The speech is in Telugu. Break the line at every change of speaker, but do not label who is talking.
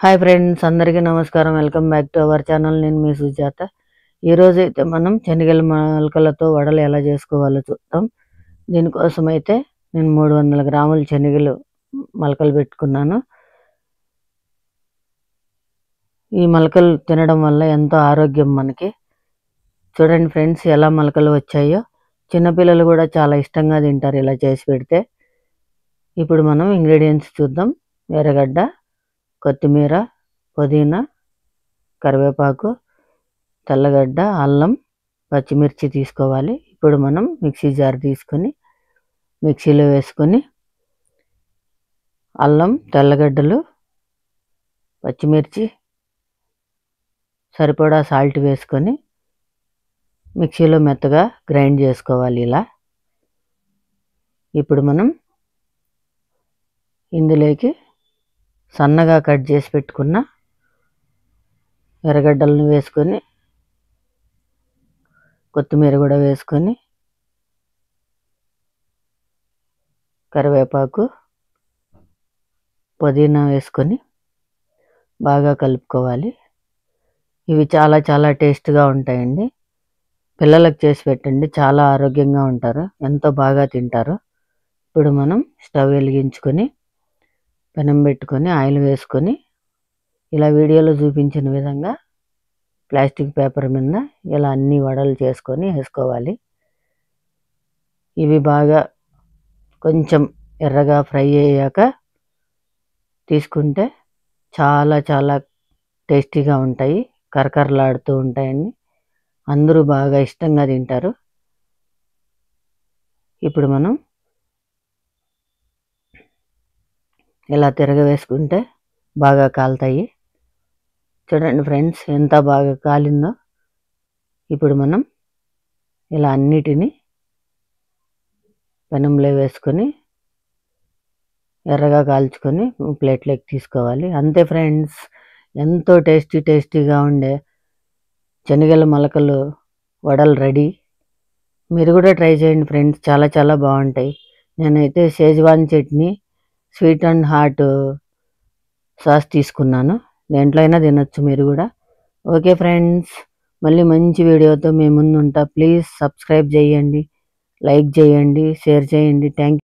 హాయ్ ఫ్రెండ్స్, అందరికీ నమస్కారం. Welcome back to our channel. నేను మీ సుజాత. ఈరోజు అయితే మనం శనగల మొలకలతో వడలు ఎలా చేసుకోవాలో చూద్దాం. దీనికోసం అయితే నేను 300 గ్రాముల శనగలు మొలకలు పెట్టుకున్నాను. ఈ మొలకలు తినడం వల్ల ఎంతో ఆరోగ్యం మనకి. చూడండి ఫ్రెండ్స్, ఎలా మొలకలు వచ్చాయో. చిన్నపిల్లలు కూడా చాలా ఇష్టంగా తింటారు ఇలా చేసి పెడితే. ఇప్పుడు మనం ఇంగ్రీడియంట్స్ చూద్దాం. ఎర్రగడ్డ, కొత్తిమీర, పుదీనా, కరివేపాకు, తెల్లగడ్డ, అల్లం, పచ్చిమిర్చి తీసుకోవాలి. ఇప్పుడు మనం మిక్సీ జార్ తీసుకొని మిక్సీలో వేసుకొని అల్లం, తెల్లగడ్డలు, పచ్చిమిర్చి, సరిపడా సాల్ట్ వేసుకొని మిక్సీలో మెత్తగా గ్రైండ్ చేసుకోవాలి ఇలా. ఇప్పుడు మనం ఇందులోకి సన్నగా కట్ చేసి పెట్టుకున్న ఎర్రగడ్డలను వేసుకొని, కొత్తిమీర కూడా వేసుకొని, కరివేపాకు, పుదీనా వేసుకొని బాగా కలుపుకోవాలి. ఇవి చాలా చాలా టేస్ట్గా ఉంటాయండి. పిల్లలకు చేసి పెట్టండి, చాలా ఆరోగ్యంగా ఉంటారు, ఎంతో బాగా తింటారు. ఇప్పుడు మనం స్టవ్ వెలిగించుకొని పెనం పెట్టుకొని ఆయిల్ వేసుకొని ఇలా వీడియోలో చూపించిన విధంగా ప్లాస్టిక్ పేపర్ మీద ఇలా అన్ని వడలు చేసుకొని వేసుకోవాలి. ఇవి బాగా కొంచెం ఎర్రగా ఫ్రై అయ్యాక తీసుకుంటే చాలా చాలా టేస్టీగా ఉంటాయి, కరకరలాడుతూ ఉంటాయండి. అందరూ బాగా ఇష్టంగా తింటారు. ఇప్పుడు మనం ఇలా తిరగవేసుకుంటే బాగా కాలుతాయి. చూడండి ఫ్రెండ్స్, ఎంత బాగా కాలిందో. ఇప్పుడు మనం ఇలా అన్నిటినీ పెనంలో వేసుకొని ఎర్రగా కాల్చుకొని ప్లేట్లోకి తీసుకోవాలి. అంతే ఫ్రెండ్స్, ఎంతో టేస్టీగా ఉండే శనగల మొలకలు వడలు రెడీ. మీరు కూడా ట్రై చేయండి ఫ్రెండ్స్, చాలా చాలా బాగుంటాయి. నేనైతే Schezwan chutney, sweet and hot sauce తీసుకున్నాను. దేంట్లో అయినా తినొచ్చు మీరు కూడా. ఓకే ఫ్రెండ్స్, మళ్ళీ మంచి వీడియోతో మీ ముందు ఉంటా. ప్లీజ్ సబ్స్క్రైబ్ చేయండి, లైక్ చేయండి, షేర్ చేయండి. Thank you.